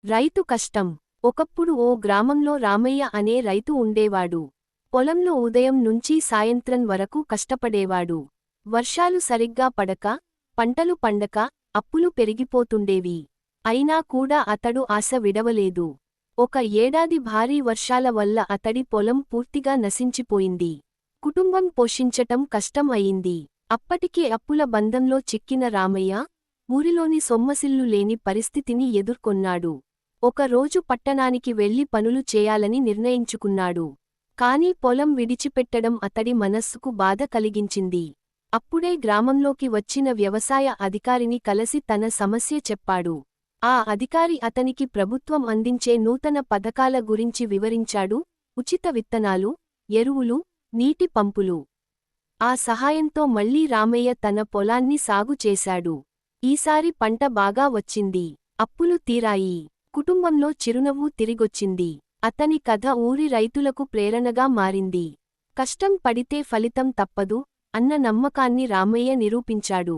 రైతు కష్టం. ఒకప్పుడు ఓ గ్రామంలో రామయ్య అనే రైతు ఉండేవాడు. పొలంలో ఉదయం నుంచి సాయంత్రం వరకు కష్టపడేవాడు. వర్షాలు సరిగ్గా పడక, పంటలు పండక, అప్పులు పెరిగిపోతుండేవి. అయినా కూడా అతడు ఆశ విడవలేదు. ఒక ఏడాది భారీ వర్షాల వల్ల అతడి పొలం పూర్తిగా నశించిపోయింది. కుటుంబం పోషించటం కష్టం అయింది. అప్పటికే అప్పుల బంధంలో చిక్కిన రామయ్య, ఊరిలోని సొమ్మసిల్లు లేని పరిస్థితిని ఎదుర్కొన్నాడు. ఒక రోజు పట్టణానికి వెళ్లి పనులు చేయాలని నిర్ణయించుకున్నాడు. కాని పొలం విడిచిపెట్టడం అతడి మనస్సుకు బాధ కలిగించింది. అప్పుడే గ్రామంలోకి వచ్చిన వ్యవసాయ అధికారిని కలసి తన సమస్య చెప్పాడు. ఆ అధికారి అతనికి ప్రభుత్వం అందించే నూతన పథకాల గురించి వివరించాడు. ఉచిత విత్తనాలు, ఎరువులు, నీటి పంపులు. ఆ సహాయంతో మళ్లీ రామయ్య తన పొలాన్ని సాగు చేశాడు. ఈసారి పంట బాగా వచ్చింది. అప్పులు తీరాయి. కుటుంబంలో చిరునవ్వు తిరిగొచ్చింది. అతని కథ ఊరి రైతులకు ప్రేరణగా మారింది. కష్టం పడితే ఫలితం తప్పదు అన్న నమ్మకాన్ని రామయ్య నిరూపించాడు.